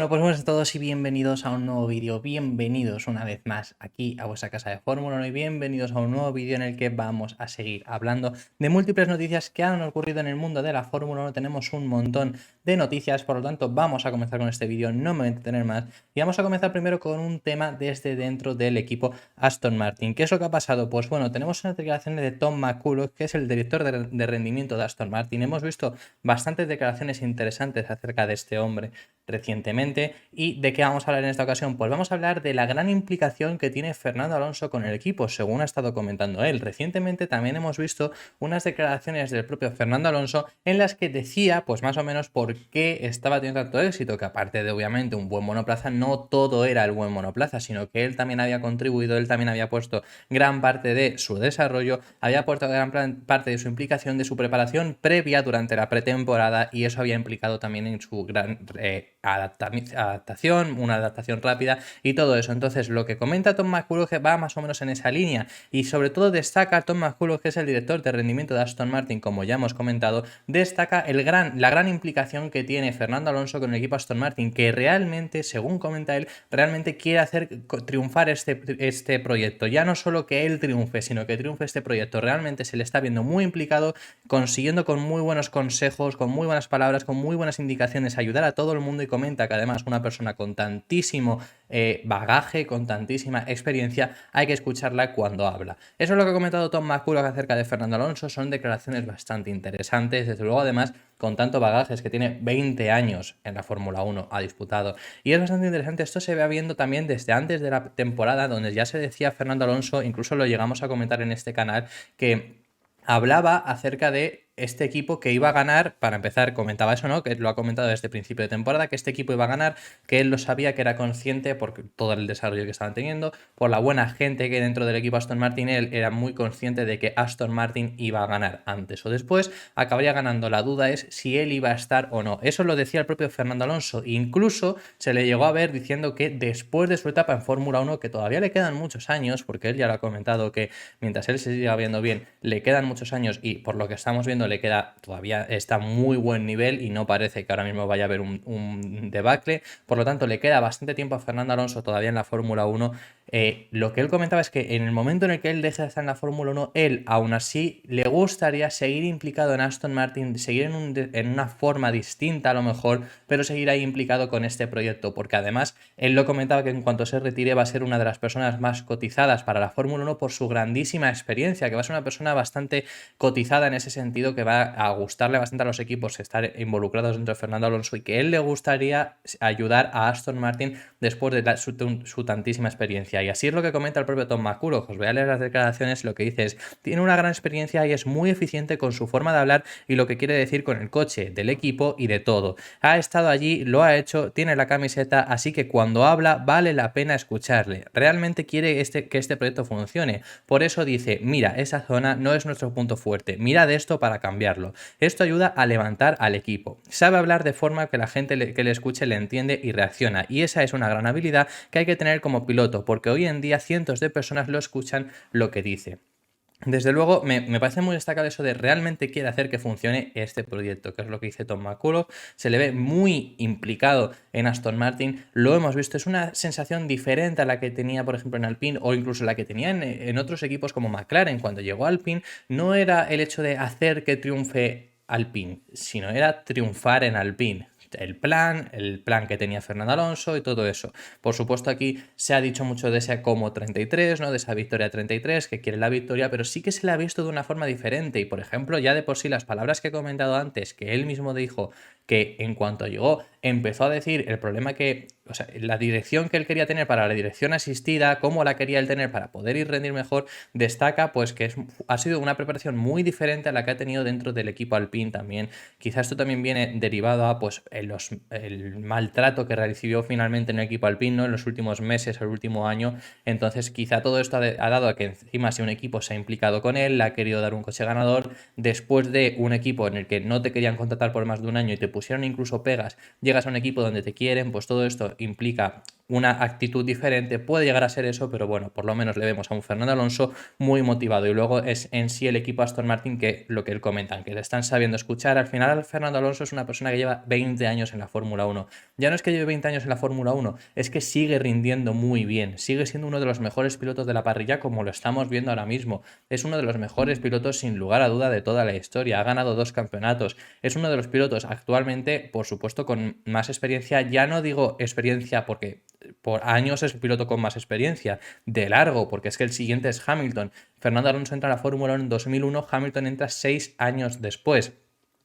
Bueno, pues buenas a todos y bienvenidos a un nuevo vídeo, bienvenidos una vez más aquí a vuestra casa de Fórmula 1 y bienvenidos a un nuevo vídeo en el que vamos a seguir hablando de múltiples noticias que han ocurrido en el mundo de la Fórmula 1. Tenemos un montón de noticias, por lo tanto vamos a comenzar con este vídeo, no me voy a entretener más y vamos a comenzar primero con un tema desde dentro del equipo Aston Martin. ¿Qué es lo que ha pasado? Pues bueno, tenemos unas declaraciones de Tom McCulloch, que es el director de rendimiento de Aston Martin. Hemos visto bastantes declaraciones interesantes acerca de este hombre recientemente. ¿Y de qué vamos a hablar en esta ocasión? Pues vamos a hablar de la gran implicación que tiene Fernando Alonso con el equipo, según ha estado comentando él. Recientemente también hemos visto unas declaraciones del propio Fernando Alonso en las que decía, pues más o menos, por qué estaba teniendo tanto éxito, que aparte de obviamente un buen monoplaza, no todo era el buen monoplaza, sino que él también había contribuido, él también había puesto gran parte de su desarrollo, había puesto gran parte de su implicación, de su preparación previa durante la pretemporada, y eso había implicado también en su gran adaptación, una adaptación rápida y todo eso. Entonces, lo que comenta Tom McCulloch va más o menos en esa línea, y sobre todo destaca Tom McCulloch, que es el director de rendimiento de Aston Martin, como ya hemos comentado, destaca la gran implicación que tiene Fernando Alonso con el equipo Aston Martin, que realmente, según comenta él, realmente quiere hacer triunfar este proyecto. Ya no solo que él triunfe, sino que triunfe este proyecto. Realmente se le está viendo muy implicado, consiguiendo con muy buenos consejos, con muy buenas palabras, con muy buenas indicaciones, ayudar a todo el mundo, y comenta que además una persona con tantísimo bagaje, con tantísima experiencia, hay que escucharla cuando habla. Eso es lo que ha comentado Tom McCulloch acerca de Fernando Alonso. Son declaraciones bastante interesantes, desde luego, además, con tanto bagaje, es que tiene 20 años en la Fórmula 1, ha disputado, y es bastante interesante. Esto se va viendo también desde antes de la temporada, donde ya se decía Fernando Alonso, incluso lo llegamos a comentar en este canal, que hablaba acerca de este equipo que iba a ganar. Para empezar, comentaba eso, ¿no? Que lo ha comentado desde el principio de temporada, que este equipo iba a ganar, que él lo sabía, que era consciente por todo el desarrollo que estaban teniendo, por la buena gente que dentro del equipo Aston Martin, él era muy consciente de que Aston Martin iba a ganar antes o después, acabaría ganando. La duda es si él iba a estar o no. Eso lo decía el propio Fernando Alonso. Incluso se le llegó a ver diciendo que después de su etapa en Fórmula 1, que todavía le quedan muchos años, porque él ya lo ha comentado, que mientras él se siga viendo bien, le quedan muchos años, y por lo que estamos viendo le queda, todavía está a muy buen nivel y no parece que ahora mismo vaya a haber un debacle. Por lo tanto, le queda bastante tiempo a Fernando Alonso todavía en la Fórmula 1. Lo que él comentaba es que en el momento en el que él deje de estar en la Fórmula 1, él aún así le gustaría seguir implicado en Aston Martin, seguir en una forma distinta a lo mejor, pero seguir ahí implicado con este proyecto, porque además él lo comentaba, que en cuanto se retire va a ser una de las personas más cotizadas para la Fórmula 1 por su grandísima experiencia, que va a ser una persona bastante cotizada en ese sentido, que va a gustarle bastante a los equipos estar involucrados dentro de Fernando Alonso, y que él le gustaría ayudar a Aston Martin después de su tantísima experiencia. Y así es lo que comenta el propio Tom McCulloch. Os voy a leer las declaraciones. Lo que dice es: tiene una gran experiencia y es muy eficiente con su forma de hablar y lo que quiere decir con el coche, del equipo y de todo. Ha estado allí, lo ha hecho, tiene la camiseta, así que cuando habla vale la pena escucharle. Realmente quiere que este proyecto funcione. Por eso dice: mira, esa zona no es nuestro punto fuerte, mirad esto para cambiarlo. Esto ayuda a levantar al equipo. Sabe hablar de forma que la gente que le escuche le entiende y reacciona, y esa es una gran habilidad que hay que tener como piloto, porque hoy en día cientos de personas lo escuchan lo que dice. Desde luego, me parece muy destacado eso de realmente quiere hacer que funcione este proyecto, que es lo que dice Tom McCulloch. Se le ve muy implicado en Aston Martin, lo hemos visto, es una sensación diferente a la que tenía, por ejemplo, en Alpine, o incluso la que tenía en otros equipos como McLaren. Cuando llegó a Alpine, no era el hecho de hacer que triunfe Alpine, sino era triunfar en Alpine. El plan que tenía Fernando Alonso y todo eso. Por supuesto, aquí se ha dicho mucho de ese como 33, ¿no? De esa victoria 33, que quiere la victoria, pero sí que se la ha visto de una forma diferente. Y por ejemplo, ya de por sí, las palabras que he comentado antes, que él mismo dijo que en cuanto llegó empezó a decir el problema que, o sea, la dirección que él quería tener para la dirección asistida, cómo la quería él tener para poder ir rendir mejor, destaca pues que ha sido una preparación muy diferente a la que ha tenido dentro del equipo Alpine también. Quizás esto también viene derivado a pues el maltrato que recibió finalmente en el equipo Alpine, ¿no? En los últimos meses, el último año. Entonces quizá todo esto ha dado a que encima, si un equipo se ha implicado con él, le ha querido dar un coche ganador, después de un equipo en el que no te querían contratar por más de un año y te pusieron incluso pegas, llegas a un equipo donde te quieren, pues todo esto implica una actitud diferente, puede llegar a ser eso, pero bueno, por lo menos le vemos a un Fernando Alonso muy motivado. Y luego es en sí el equipo Aston Martin que lo que él comenta, que le están sabiendo escuchar. Al final Fernando Alonso es una persona que lleva 20 años en la Fórmula 1. Ya no es que lleve 20 años en la Fórmula 1, es que sigue rindiendo muy bien, sigue siendo uno de los mejores pilotos de la parrilla como lo estamos viendo ahora mismo. Es uno de los mejores pilotos sin lugar a duda de toda la historia, ha ganado 2 campeonatos, es uno de los pilotos actualmente, por supuesto, con más experiencia. Ya no digo experiencia porque por años es el piloto con más experiencia, de largo, porque es que el siguiente es Hamilton. Fernando Alonso entra a la Fórmula 1 en 2001, Hamilton entra 6 años después.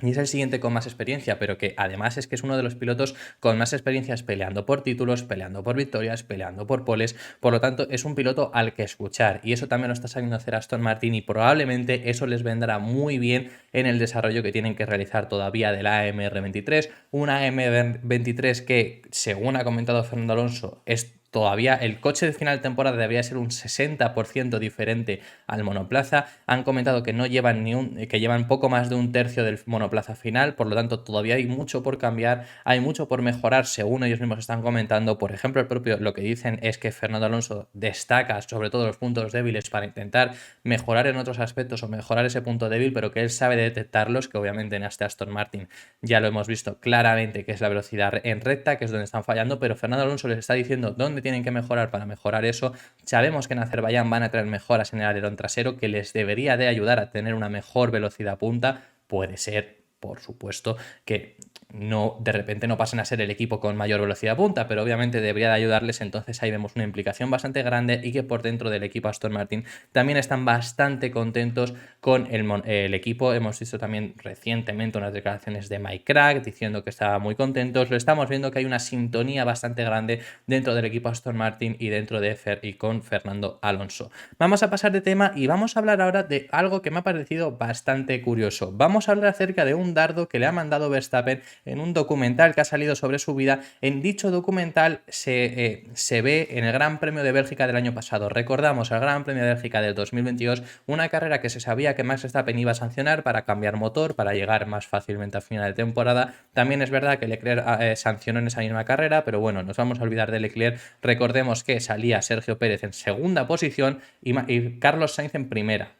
Y es el siguiente con más experiencia, pero que además es que es uno de los pilotos con más experiencias peleando por títulos, peleando por victorias, peleando por poles. Por lo tanto, es un piloto al que escuchar. Y eso también lo está sabiendo hacer Aston Martin y probablemente eso les vendrá muy bien en el desarrollo que tienen que realizar todavía de la AMR23. Una AMR23 que, según ha comentado Fernando Alonso, es todavía el coche de final de temporada debería ser un 60% diferente al monoplaza. Han comentado que no llevan que llevan poco más de un tercio del monoplaza final, por lo tanto todavía hay mucho por cambiar, hay mucho por mejorar, según ellos mismos están comentando. Por ejemplo, el propio lo que dicen es que Fernando Alonso destaca sobre todo los puntos débiles para intentar mejorar en otros aspectos o mejorar ese punto débil, pero que él sabe detectarlos, que obviamente en este Aston Martin ya lo hemos visto claramente, que es la velocidad en recta, que es donde están fallando, pero Fernando Alonso les está diciendo dónde tienen que mejorar para mejorar eso. Sabemos que en Azerbaiyán van a traer mejoras en el alerón trasero que les debería de ayudar a tener una mejor velocidad punta. Puede ser, por supuesto, que no de repente no pasen a ser el equipo con mayor velocidad punta, pero obviamente debería de ayudarles. Entonces ahí vemos una implicación bastante grande y que por dentro del equipo Aston Martin también están bastante contentos con el equipo. Hemos visto también recientemente unas declaraciones de Mike Crack diciendo que estaba muy contentos. Lo estamos viendo que hay una sintonía bastante grande dentro del equipo Aston Martin y dentro de y con Fernando Alonso. Vamos a pasar de tema y vamos a hablar ahora de algo que me ha parecido bastante curioso. Vamos a hablar acerca de un dardo que le ha mandado Verstappen en un documental que ha salido sobre su vida. En dicho documental se ve en el Gran Premio de Bélgica del año pasado. Recordamos el Gran Premio de Bélgica del 2022, una carrera que se sabía que Max Verstappen iba a sancionar para cambiar motor, para llegar más fácilmente a final de temporada. También es verdad que Leclerc sancionó en esa misma carrera, pero bueno, nos vamos a olvidar de Leclerc. Recordemos que salía Sergio Pérez en segunda posición y Carlos Sainz en primera.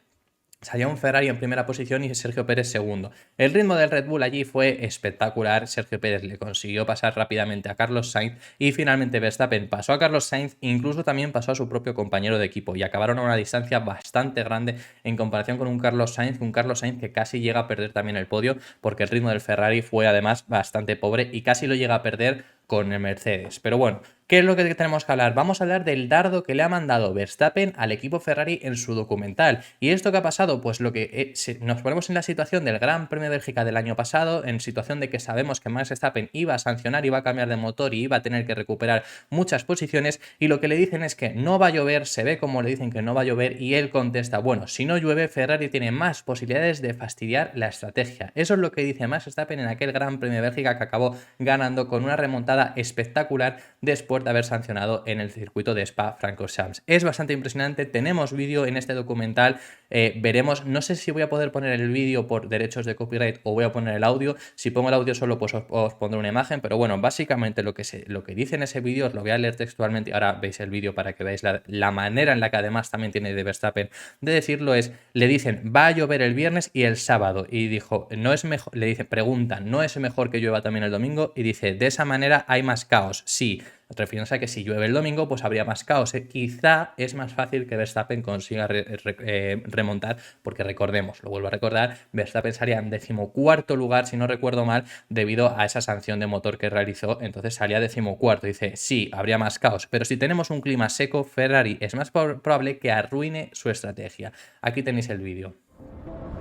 Salía un Ferrari en primera posición y Sergio Pérez segundo. El ritmo del Red Bull allí fue espectacular. Sergio Pérez le consiguió pasar rápidamente a Carlos Sainz y finalmente Verstappen pasó a Carlos Sainz, incluso también pasó a su propio compañero de equipo y acabaron a una distancia bastante grande en comparación con un Carlos Sainz que casi llega a perder también el podio porque el ritmo del Ferrari fue además bastante pobre y casi lo llega a perder con el Mercedes. Pero bueno, ¿qué es lo que tenemos que hablar? Vamos a hablar del dardo que le ha mandado Verstappen al equipo Ferrari en su documental. ¿Y esto qué ha pasado? Pues lo que nos ponemos en la situación del Gran Premio de Bélgica del año pasado, en situación de que sabemos que Max Verstappen iba a sancionar, iba a cambiar de motor y iba a tener que recuperar muchas posiciones, y lo que le dicen es que no va a llover, se ve como le dicen que no va a llover y él contesta, bueno, si no llueve, Ferrari tiene más posibilidades de fastidiar la estrategia. Eso es lo que dice Max Verstappen en aquel Gran Premio de Bélgica que acabó ganando con una remontada espectacular después de haber sancionado en el circuito de Spa-Francorchamps. Es bastante impresionante, tenemos vídeo en este documental, veremos, no sé si voy a poder poner el vídeo por derechos de copyright o voy a poner el audio. Si pongo el audio solo pues os pondré una imagen, pero bueno, básicamente lo que dice en ese vídeo os lo voy a leer textualmente y ahora veis el vídeo para que veáis la manera en la que además también tiene de Verstappen de decirlo. Le dicen va a llover el viernes y el sábado y dijo, no es mejor, le dicen, preguntan, ¿no es mejor que llueva también el domingo? Y dice, de esa manera hay más caos. Sí, refiriéndose a que si llueve el domingo, pues habría más caos. Quizá es más fácil que Verstappen consiga remontar, porque recordemos, lo vuelvo a recordar, Verstappen salía en 14º lugar, si no recuerdo mal, debido a esa sanción de motor que realizó, entonces salía 14º. Dice, sí, habría más caos, pero si tenemos un clima seco, Ferrari es más probable que arruine su estrategia. Aquí tenéis el vídeo.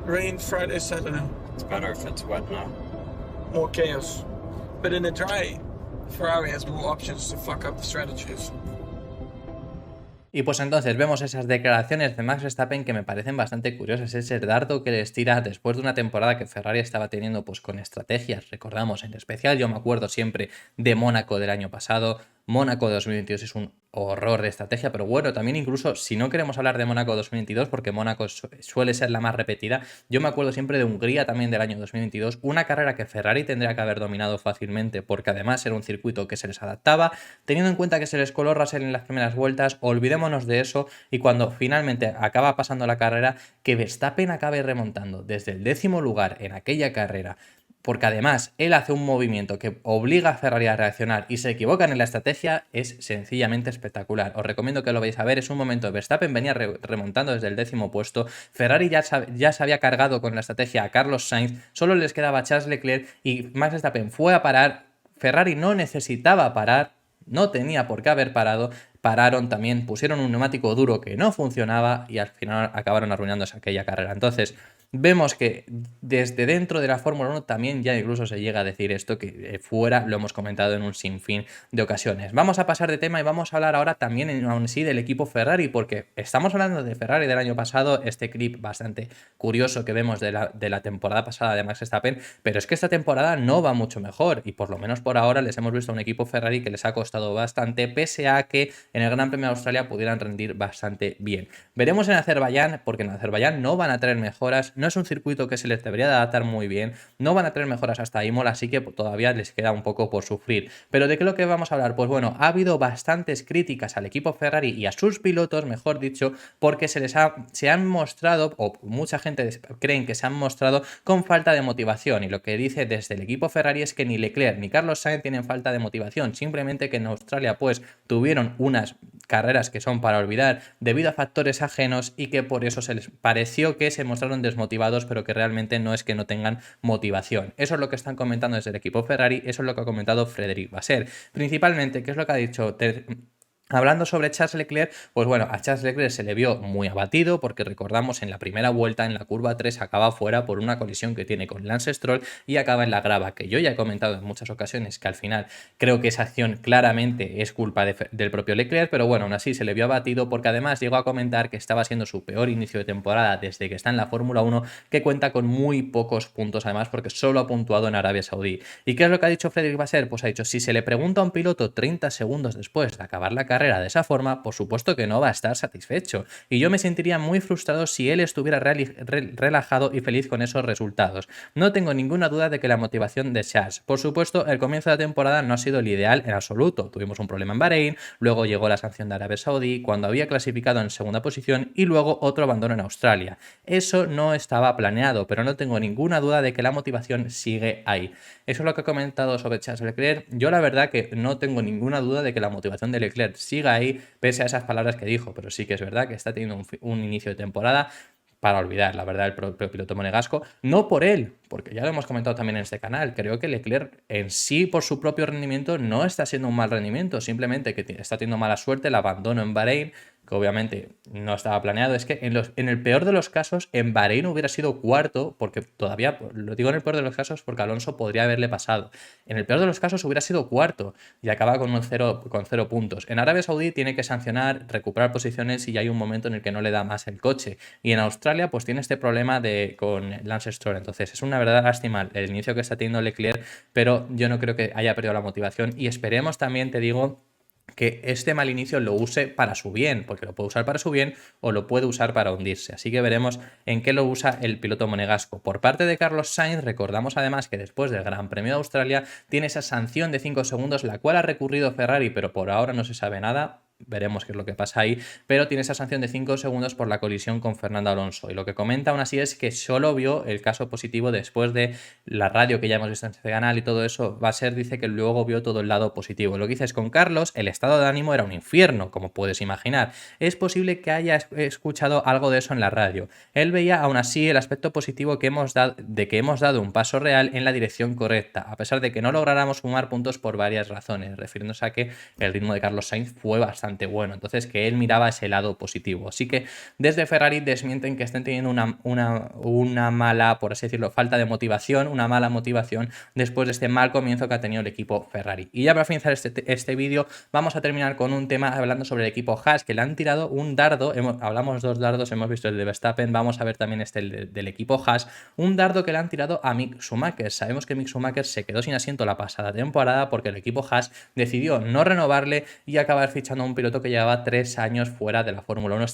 Rain Friday, Saturday. It's better if it's wet now. More chaos. But in the dry, Ferrari has more options to fuck up the strategies. Y pues entonces vemos esas declaraciones de Max Verstappen que me parecen bastante curiosas. Ese dardo que les tira después de una temporada que Ferrari estaba teniendo pues con estrategias. Recordamos, en especial yo me acuerdo siempre de Mónaco del año pasado. Mónaco 2022 es un horror de estrategia, pero bueno, también incluso si no queremos hablar de Mónaco 2022, porque Mónaco suele ser la más repetida, yo me acuerdo siempre de Hungría también del año 2022, una carrera que Ferrari tendría que haber dominado fácilmente, porque además era un circuito que se les adaptaba, teniendo en cuenta que se les coló Russell en las primeras vueltas, olvidémonos de eso, y cuando finalmente acaba pasando la carrera, que Verstappen acabe remontando desde el 10º lugar en aquella carrera, porque además él hace un movimiento que obliga a Ferrari a reaccionar y se equivocan en la estrategia, es sencillamente espectacular. Os recomiendo que lo veáis a ver, es un momento, Verstappen venía remontando desde el 10º puesto, Ferrari ya se había cargado con la estrategia a Carlos Sainz, solo les quedaba Charles Leclerc y Max Verstappen fue a parar, Ferrari no necesitaba parar, no tenía por qué haber parado, pararon también, pusieron un neumático duro que no funcionaba y al final acabaron arruinándose aquella carrera. Entonces, vemos que desde dentro de la Fórmula 1 también ya incluso se llega a decir esto, que fuera lo hemos comentado en un sinfín de ocasiones. Vamos a pasar de tema y vamos a hablar ahora también aún sí del equipo Ferrari, porque estamos hablando de Ferrari del año pasado, este clip bastante curioso que vemos de la temporada pasada de Max Verstappen, pero es que esta temporada no va mucho mejor y por lo menos por ahora les hemos visto a un equipo Ferrari que les ha costado bastante, pese a que en el Gran Premio de Australia pudieran rendir bastante bien. Veremos en Azerbaiyán, porque en Azerbaiyán no van a traer mejoras, no es un circuito que se les debería de adaptar muy bien, no van a traer mejoras hasta Imola, así que todavía les queda un poco por sufrir. Pero ¿de qué es lo que vamos a hablar? Pues bueno, ha habido bastantes críticas al equipo Ferrari y a sus pilotos, mejor dicho, porque se han mostrado, o mucha gente creen que se han mostrado con falta de motivación, y lo que dice desde el equipo Ferrari es que ni Leclerc ni Carlos Sainz tienen falta de motivación, simplemente que en Australia pues tuvieron unas carreras que son para olvidar debido a factores ajenos y que por eso se les pareció que se mostraron desmotivados, pero que realmente no es que no tengan motivación. Eso es lo que están comentando desde el equipo Ferrari, eso es lo que ha comentado Frédéric Vasseur. Principalmente, ¿qué es lo que ha dicho? Hablando sobre Charles Leclerc, pues bueno, a Charles Leclerc se le vio muy abatido porque recordamos en la primera vuelta, en la curva 3, acaba fuera por una colisión que tiene con Lance Stroll y acaba en la grava, que yo ya he comentado en muchas ocasiones que al final creo que esa acción claramente es culpa del propio Leclerc, pero bueno, aún así se le vio abatido porque además llegó a comentar que estaba siendo su peor inicio de temporada desde que está en la Fórmula 1, que cuenta con muy pocos puntos además porque solo ha puntuado en Arabia Saudí. ¿Y qué es lo que ha dicho Frédéric Vasseur? Pues ha dicho, si se le pregunta a un piloto 30 segundos después de acabar la carrera de esa forma, por supuesto que no va a estar satisfecho. Y yo me sentiría muy frustrado si él estuviera relajado y feliz con esos resultados. No tengo ninguna duda de que la motivación de Charles, por supuesto, el comienzo de la temporada no ha sido el ideal en absoluto. Tuvimos un problema en Bahrein, luego llegó la sanción de Arabia Saudí, cuando había clasificado en segunda posición y luego otro abandono en Australia. Eso no estaba planeado, pero no tengo ninguna duda de que la motivación sigue ahí. Eso es lo que he comentado sobre Charles Leclerc. Yo la verdad que no tengo ninguna duda de que la motivación de Leclerc siga ahí, pese a esas palabras que dijo, pero sí que es verdad que está teniendo un inicio de temporada para olvidar, la verdad, el propio piloto monegasco, no por él, porque ya lo hemos comentado también en este canal, creo que Leclerc en sí, por su propio rendimiento, no está siendo un mal rendimiento, simplemente que está teniendo mala suerte, el abandono en Bahrein, que obviamente no estaba planeado. Es que en el peor de los casos, en Bahrein hubiera sido cuarto, porque todavía, lo digo en el peor de los casos porque Alonso podría haberle pasado. En el peor de los casos hubiera sido cuarto y acaba con 0 puntos. En Arabia Saudí tiene que sancionar, recuperar posiciones y ya hay un momento en el que no le da más el coche. Y en Australia pues tiene este problema con Lance Stroll. Entonces es una verdadera lástima el inicio que está teniendo Leclerc, pero yo no creo que haya perdido la motivación y esperemos también, te digo, que este mal inicio lo use para su bien, porque lo puede usar para su bien o lo puede usar para hundirse. Así que veremos en qué lo usa el piloto monegasco. Por parte de Carlos Sainz, recordamos además que después del Gran Premio de Australia tiene esa sanción de 5 segundos, la cual ha recurrido Ferrari, pero por ahora no se sabe nada. Veremos qué es lo que pasa ahí, pero tiene esa sanción de 5 segundos por la colisión con Fernando Alonso. Y lo que comenta aún así es que solo vio el caso positivo después de la radio que ya hemos visto en este canal y todo eso. Vasseur dice que luego vio todo el lado positivo. Lo que dices con Carlos, el estado de ánimo era un infierno, como puedes imaginar. Es posible que haya escuchado algo de eso en la radio. Él veía aún así el aspecto positivo que hemos dado un paso real en la dirección correcta, a pesar de que no lográramos sumar puntos por varias razones, refiriéndose a que el ritmo de Carlos Sainz fue bastante bastante bueno, entonces que él miraba ese lado positivo. Así que desde Ferrari desmienten que estén teniendo una mala, por así decirlo, falta de motivación, una mala motivación después de este mal comienzo que ha tenido el equipo Ferrari. Y ya para finalizar este vídeo vamos a terminar con un tema hablando sobre el equipo Haas, que le han tirado un dardo, hablamos dos dardos, hemos visto el de Verstappen, vamos a ver también del equipo Haas, un dardo que le han tirado a Mick Schumacher. Sabemos que Mick Schumacher se quedó sin asiento la pasada temporada porque el equipo Haas decidió no renovarle y acabar fichando a un piloto que llevaba 3 años fuera de la Fórmula 1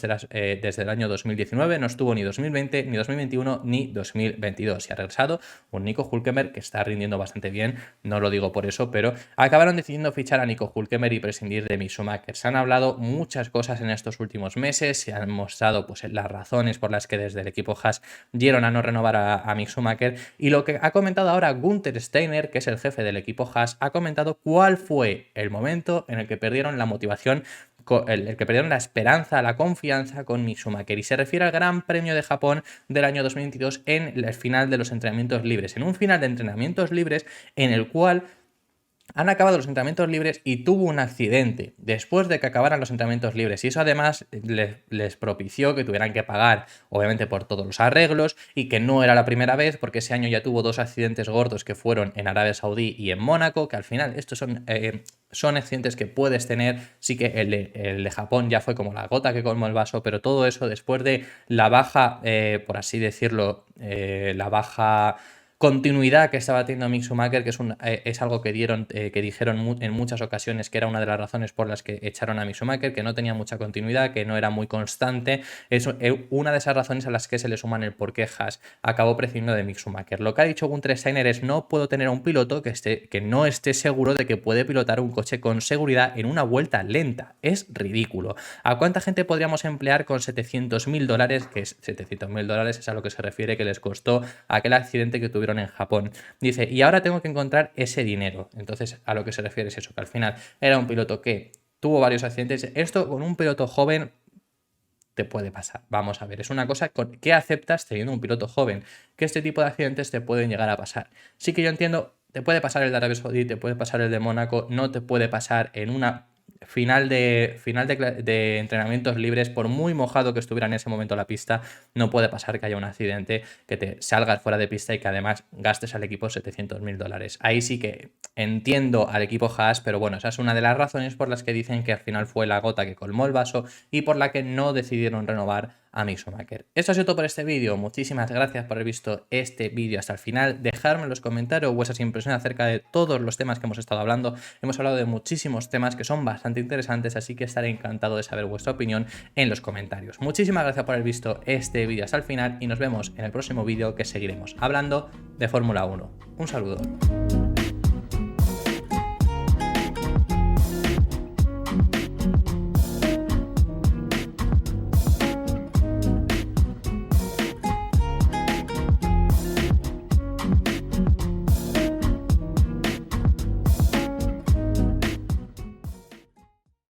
desde el año 2019, no estuvo ni 2020, ni 2021, ni 2022 y ha regresado un Nico Hülkenberg que está rindiendo bastante bien, no lo digo por eso, pero acabaron decidiendo fichar a Nico Hülkenberg y prescindir de Mick Schumacher. Se han hablado muchas cosas en estos últimos meses, se han mostrado pues las razones por las que desde el equipo Haas dieron a no renovar a Mick Schumacher, y lo que ha comentado ahora Günther Steiner, que es el jefe del equipo Haas, ha comentado cuál fue el momento en el que perdieron la motivación, el que perdieron la esperanza, la confianza con Mick Schumacher, y se refiere al Gran Premio de Japón del año 2022 en el final de los entrenamientos libres, en un final de entrenamientos libres en el cual han acabado los entrenamientos libres y tuvo un accidente después de que acabaran los entrenamientos libres, y eso además les propició que tuvieran que pagar obviamente por todos los arreglos, y que no era la primera vez porque ese año ya tuvo 2 accidentes gordos que fueron en Arabia Saudí y en Mónaco, que al final estos son accidentes que puedes tener. Sí que el de Japón ya fue como la gota que colmó el vaso, pero todo eso después de la baja, por así decirlo, la baja continuidad que estaba teniendo Mick Schumacher, que es algo que dijeron en muchas ocasiones que era una de las razones por las que echaron a Mick Schumacher, que no tenía mucha continuidad, que no era muy constante. Es una de esas razones a las que se le suman el por qué Haas acabó prescindiendo de Mick Schumacher. Lo que ha dicho Günther Steiner es: no puedo tener a un piloto que no esté seguro de que puede pilotar un coche con seguridad en una vuelta lenta. Es ridículo. ¿A cuánta gente podríamos emplear con $700.000? Que es $700.000 es a lo que se refiere que les costó aquel accidente que tuvieron en Japón. Dice, y ahora tengo que encontrar ese dinero. Entonces a lo que se refiere es eso, que al final era un piloto que tuvo varios accidentes. Esto con un piloto joven te puede pasar. Vamos a ver, es una cosa que aceptas teniendo un piloto joven, que este tipo de accidentes te pueden llegar a pasar. Sí que yo entiendo, te puede pasar el de Arabia Saudí, te puede pasar el de Mónaco, no te puede pasar en una final de entrenamientos libres, por muy mojado que estuviera en ese momento la pista, no puede pasar que haya un accidente, que te salgas fuera de pista y que además gastes al equipo $700.000. Ahí sí que entiendo al equipo Haas, pero bueno, esa es una de las razones por las que dicen que al final fue la gota que colmó el vaso y por la que no decidieron renovar a Mick Schumacher. Esto ha sido todo por este vídeo. Muchísimas gracias por haber visto este vídeo hasta el final. Dejadme en los comentarios vuestras impresiones acerca de todos los temas que hemos estado hablando. Hemos hablado de muchísimos temas que son bastante interesantes, así que estaré encantado de saber vuestra opinión en los comentarios. Muchísimas gracias por haber visto este vídeo hasta el final y nos vemos en el próximo vídeo, que seguiremos hablando de Fórmula 1. Un saludo.